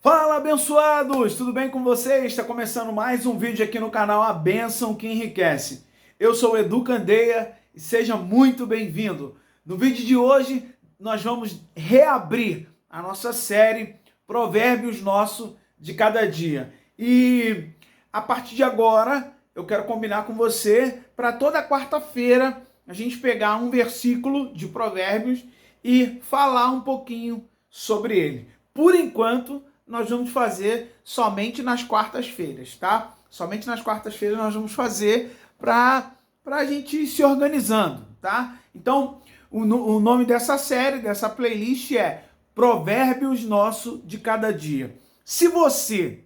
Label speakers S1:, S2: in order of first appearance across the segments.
S1: Fala, abençoados! Tudo bem com vocês? Está começando mais um vídeo aqui no canal A Bênção que Enriquece. Eu sou o Edu Candeia e seja muito bem-vindo. No vídeo de hoje, nós vamos reabrir a nossa série Provérbios Nosso de Cada Dia. E a partir de agora, eu quero combinar com você para toda quarta-feira a gente pegar um versículo de Provérbios e falar um pouquinho sobre ele. Por enquanto, nós vamos fazer somente nas quartas-feiras, tá? Somente nas quartas-feiras nós vamos fazer para a gente ir se organizando, tá? Então, o nome dessa série, dessa playlist é Provérbios Nosso de Cada Dia. Se você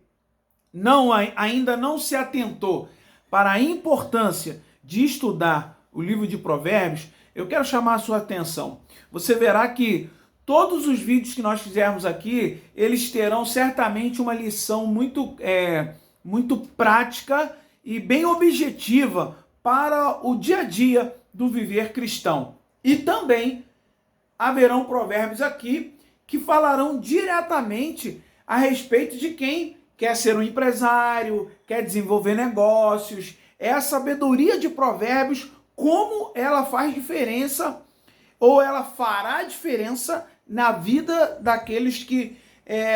S1: ainda não se atentou para a importância de estudar o livro de Provérbios, eu quero chamar a sua atenção. Você verá que todos os vídeos que nós fizermos aqui, eles terão certamente uma lição muito prática e bem objetiva para o dia a dia do viver cristão. E também haverão provérbios aqui que falarão diretamente a respeito de quem quer ser um empresário, quer desenvolver negócios. É a sabedoria de provérbios, como ela faz diferença ou ela fará diferença na vida daqueles que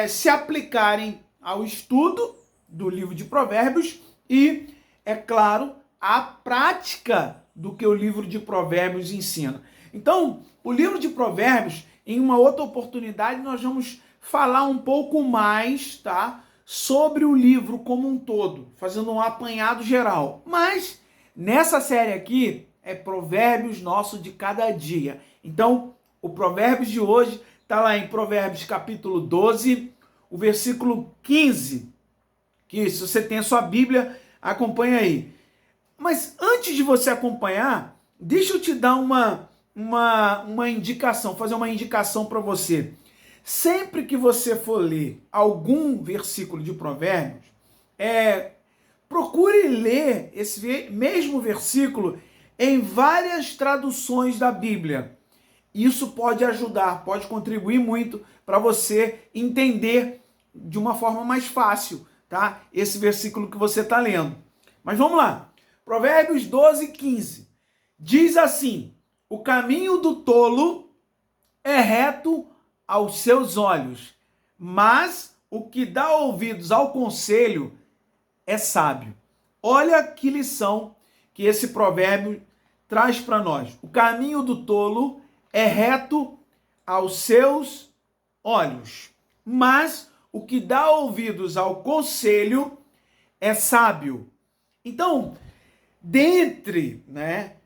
S1: se aplicarem ao estudo do livro de Provérbios e, é claro, à prática do que o livro de Provérbios ensina. Então, o livro de Provérbios, em uma outra oportunidade, nós vamos falar um pouco mais, tá, sobre o livro como um todo, fazendo um apanhado geral. Mas, nessa série aqui, é Provérbios Nosso de Cada Dia. Então, o Provérbios de hoje está lá em Provérbios capítulo 12, o versículo 15, que se você tem a sua Bíblia, acompanha aí. Mas antes de você acompanhar, deixa eu te dar uma indicação, fazer uma indicação para você. Sempre que você for ler algum versículo de Provérbios, procure ler esse mesmo versículo em várias traduções da Bíblia. Isso pode ajudar, pode contribuir muito para você entender de uma forma mais fácil, tá? Esse versículo que você está lendo. Mas vamos lá. Provérbios 12, 15. Diz assim: o caminho do tolo é reto aos seus olhos, mas o que dá ouvidos ao conselho é sábio. Olha que lição que esse provérbio traz para nós. O caminho do tolo é reto aos seus olhos, mas o que dá ouvidos ao conselho é sábio. Então, dentre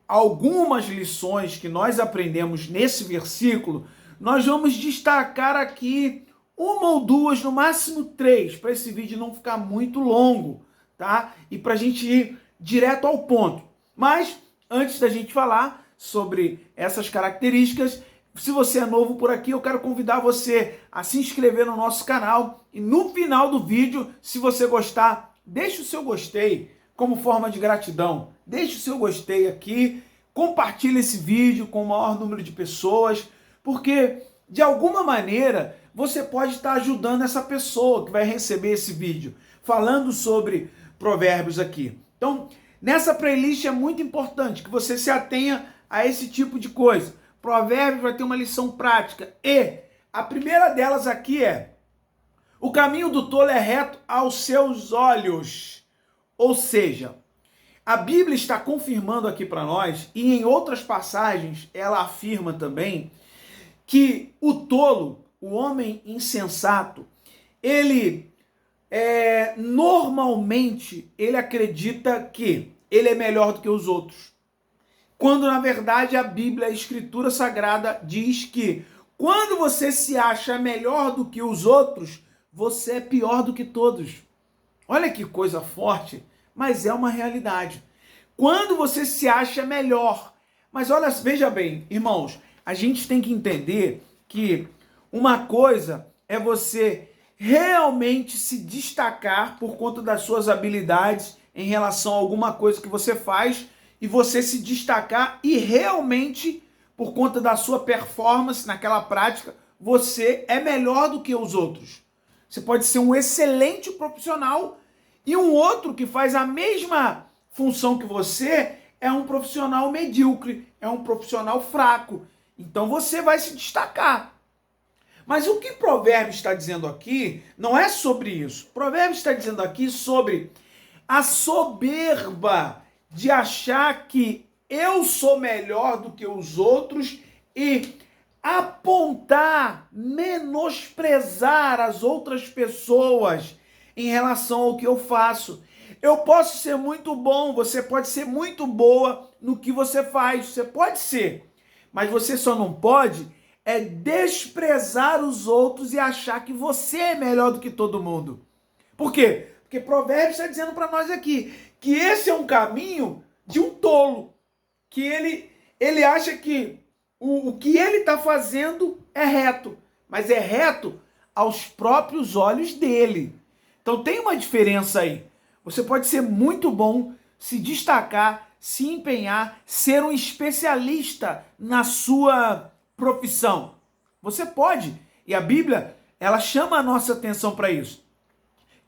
S1: algumas lições que nós aprendemos nesse versículo, nós vamos destacar aqui uma ou duas, no máximo três, para esse vídeo não ficar muito longo, tá? E para a gente ir direto ao ponto. Mas, antes da gente falar sobre essas características, se você é novo por aqui, eu quero convidar você a se inscrever no nosso canal e no final do vídeo, se você gostar, deixe o seu gostei como forma de gratidão. Deixe o seu gostei aqui, compartilhe esse vídeo com o maior número de pessoas, porque de alguma maneira você pode estar ajudando essa pessoa que vai receber esse vídeo, falando sobre provérbios aqui. Então, nessa playlist é muito importante que você se atenha a esse tipo de coisa. Provérbios vai ter uma lição prática e a primeira delas aqui é: o caminho do tolo é reto aos seus olhos. Ou seja, a Bíblia está confirmando aqui para nós, e em outras passagens ela afirma também, que o tolo, o homem insensato, ele normalmente ele acredita que ele é melhor do que os outros. Quando, na verdade, a Bíblia, a Escritura Sagrada, diz que quando você se acha melhor do que os outros, você é pior do que todos. Olha que coisa forte, mas é uma realidade. Quando você se acha melhor, mas olha, veja bem, irmãos, a gente tem que entender que uma coisa é você realmente se destacar por conta das suas habilidades em relação a alguma coisa que você faz, e você se destacar e realmente, por conta da sua performance naquela prática, você é melhor do que os outros. Você pode ser um excelente profissional e um outro que faz a mesma função que você é um profissional medíocre, é um profissional fraco. Então você vai se destacar. Mas o que Provérbios está dizendo aqui não é sobre isso. Provérbios está dizendo aqui sobre a soberba de achar que eu sou melhor do que os outros e apontar, menosprezar as outras pessoas em relação ao que eu faço. Eu posso ser muito bom, você pode ser muito boa no que você faz, você pode ser, mas você só não pode desprezar os outros e achar que você é melhor do que todo mundo. Por quê? Porque Provérbios está dizendo para nós aqui que esse é um caminho de um tolo, que ele acha que o que ele está fazendo é reto, mas é reto aos próprios olhos dele. Então tem uma diferença aí. Você pode ser muito bom, se destacar, se empenhar, ser um especialista na sua profissão. Você pode. E a Bíblia, ela chama a nossa atenção para isso.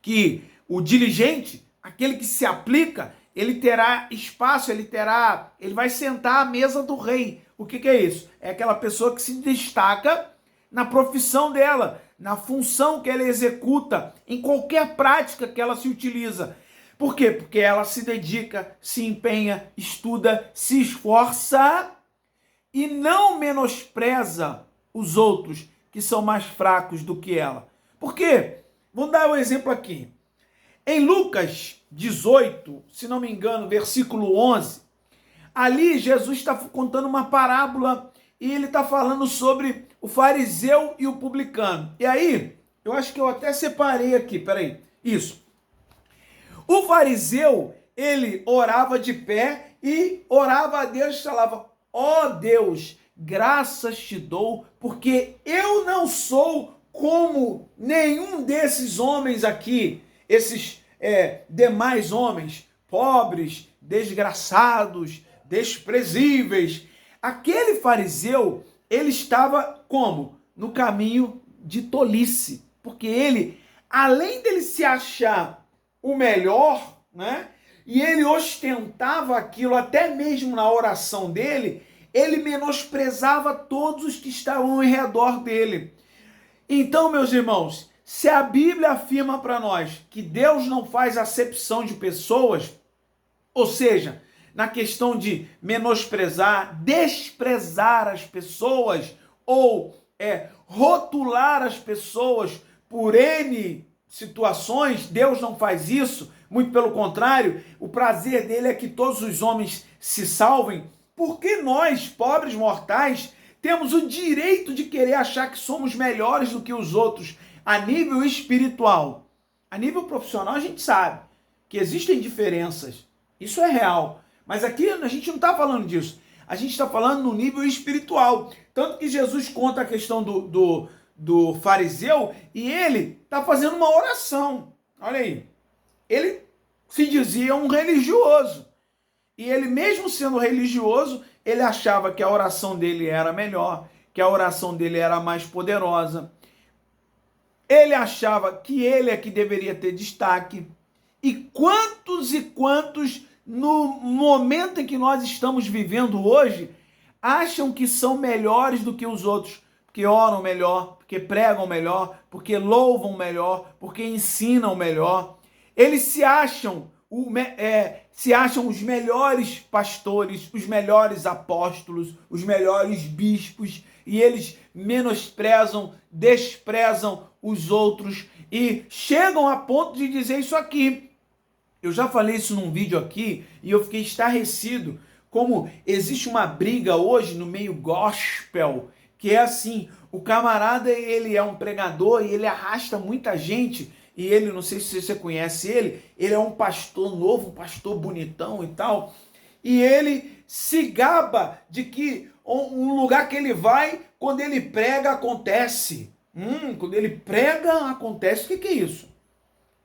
S1: Que o diligente, aquele que se aplica, ele terá espaço, ele vai sentar à mesa do rei. O que é isso? É aquela pessoa que se destaca na profissão dela, na função que ela executa, em qualquer prática que ela se utiliza. Por quê? Porque ela se dedica, se empenha, estuda, se esforça e não menospreza os outros que são mais fracos do que ela. Por quê? Vou dar um exemplo aqui. Em Lucas 18, se não me engano, versículo 11, ali Jesus está contando uma parábola e ele está falando sobre o fariseu e o publicano. E aí, eu acho que eu até separei aqui, peraí, isso. O fariseu, ele orava de pé e orava a Deus e falava: ó Deus, graças te dou, porque eu não sou como nenhum desses homens aqui, esses demais homens, pobres, desgraçados, desprezíveis. Aquele fariseu, ele estava como? No caminho de tolice, porque ele, além dele se achar o melhor, né? E ele ostentava aquilo até mesmo na oração dele, ele menosprezava todos os que estavam ao redor dele. Então, meus irmãos, se a Bíblia afirma para nós que Deus não faz acepção de pessoas, ou seja, na questão de menosprezar, desprezar as pessoas ou rotular as pessoas por N situações, Deus não faz isso, muito pelo contrário, o prazer dele é que todos os homens se salvem, porque nós, pobres mortais, temos o direito de querer achar que somos melhores do que os outros a nível espiritual. A nível profissional a gente sabe que existem diferenças, isso é real, mas aqui a gente não está falando disso, a gente está falando no nível espiritual, tanto que Jesus conta a questão do fariseu e ele está fazendo uma oração. Olha aí, ele se dizia um religioso e ele, mesmo sendo religioso, ele achava que a oração dele era melhor, que a oração dele era mais poderosa. Ele achava que ele é que deveria ter destaque. E quantos no momento em que nós estamos vivendo hoje acham que são melhores do que os outros, porque oram melhor, porque pregam melhor, porque louvam melhor, porque ensinam melhor. Eles se acham os melhores pastores, os melhores apóstolos, os melhores bispos, e eles menosprezam, desprezam os outros e chegam a ponto de dizer isso aqui. Eu já falei isso num vídeo aqui e eu fiquei estarrecido como existe uma briga hoje no meio gospel, que é assim, o camarada, ele é um pregador e ele arrasta muita gente, e ele, não sei se você conhece ele é um pastor novo, um pastor bonitão e tal, e ele se gaba de que um lugar que ele vai, quando ele prega, acontece. Quando ele prega, acontece. O que é isso?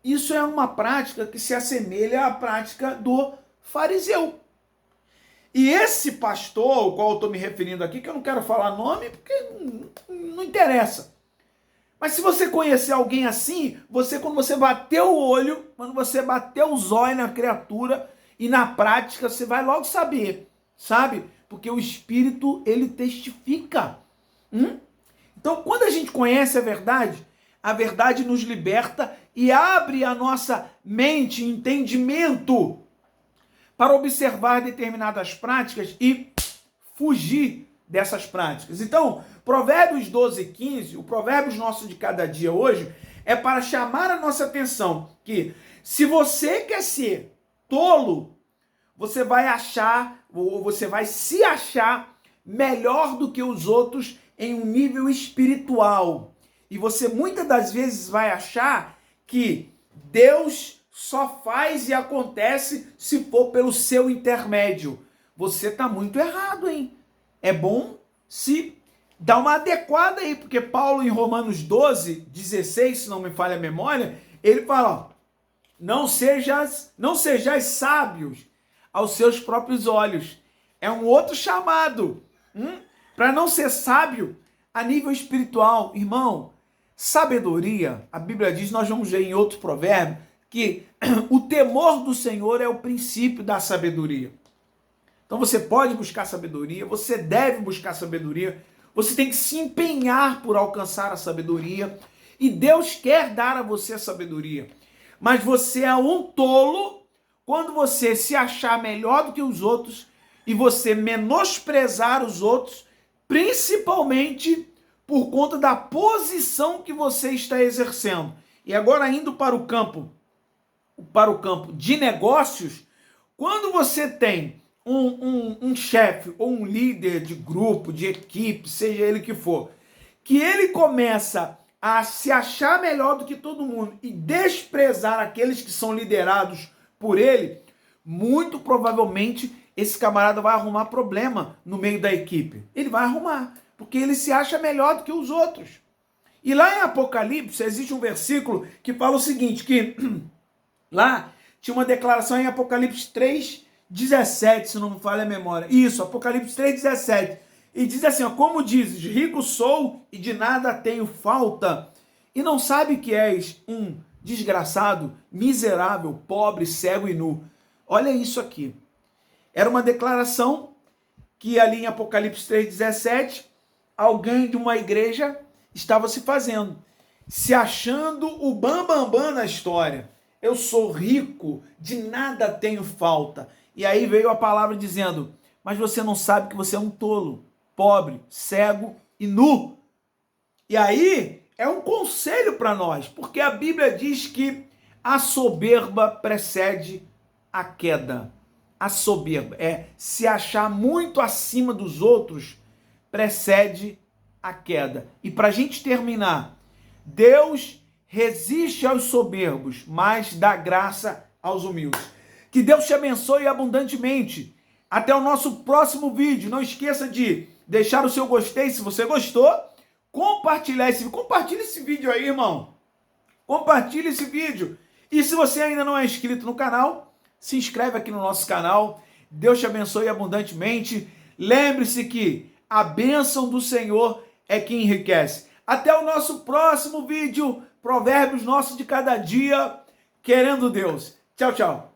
S1: Isso é uma prática que se assemelha à prática do fariseu. E esse pastor, ao qual eu estou me referindo aqui, que eu não quero falar nome, porque não interessa. Mas se você conhecer alguém assim, quando você bater o olho, quando você bater os olhos na criatura e na prática, você vai logo saber, sabe? Porque o Espírito, ele testifica. Então, quando a gente conhece a verdade nos liberta e abre a nossa mente, entendimento, para observar determinadas práticas e fugir dessas práticas. Então, Provérbios 12:15, o Provérbios nosso de cada dia hoje, é para chamar a nossa atenção que se você quer ser tolo, você vai achar, ou você vai se achar melhor do que os outros em um nível espiritual. E você muitas das vezes vai achar que Deus só faz e acontece se for pelo seu intermédio. Você está muito errado, hein? É bom se dar uma adequada aí, porque Paulo em Romanos 12:16, se não me falha a memória, ele fala, ó, não sejais sábios aos seus próprios olhos. É um outro chamado. Para não ser sábio a nível espiritual, irmão, sabedoria, a Bíblia diz, nós vamos ver em outro provérbio, que o temor do Senhor é o princípio da sabedoria. Então você pode buscar sabedoria, você deve buscar sabedoria, você tem que se empenhar por alcançar a sabedoria, e Deus quer dar a você a sabedoria. Mas você é um tolo quando você se achar melhor do que os outros e você menosprezar os outros, principalmente por conta da posição que você está exercendo. E agora indo para o campo de negócios, quando você tem um chefe ou um líder de grupo, de equipe, seja ele que for, que ele começa a se achar melhor do que todo mundo e desprezar aqueles que são liderados por ele, muito provavelmente esse camarada vai arrumar problema no meio da equipe. Ele vai arrumar, porque ele se acha melhor do que os outros. E lá em Apocalipse existe um versículo que fala o seguinte, que lá tinha uma declaração em Apocalipse 3:17, se não me falha a memória. Isso, Apocalipse 3:17. E diz assim, ó, como dizes, rico sou e de nada tenho falta, e não sabe que és um desgraçado, miserável, pobre, cego e nu. Olha isso aqui. Era uma declaração que ali em Apocalipse 3:17, alguém de uma igreja estava se fazendo, se achando o bambambam na história. Eu sou rico, de nada tenho falta. E aí veio a palavra dizendo, mas você não sabe que você é um tolo, pobre, cego e nu. E aí é um conselho para nós, porque a Bíblia diz que a soberba precede a queda. A soberba é se achar muito acima dos outros, precede a queda. E para a gente terminar, Deus resiste aos soberbos, mas dá graça aos humildes. Que Deus te abençoe abundantemente. Até o nosso próximo vídeo. Não esqueça de deixar o seu gostei se você gostou. Compartilhar compartilha esse vídeo aí, irmão. Compartilha esse vídeo. E se você ainda não é inscrito no canal, se inscreve aqui no nosso canal. Deus te abençoe abundantemente. Lembre-se que a bênção do Senhor é que enriquece. Até o nosso próximo vídeo. Provérbios nossos de cada dia. Querendo Deus. Tchau, tchau.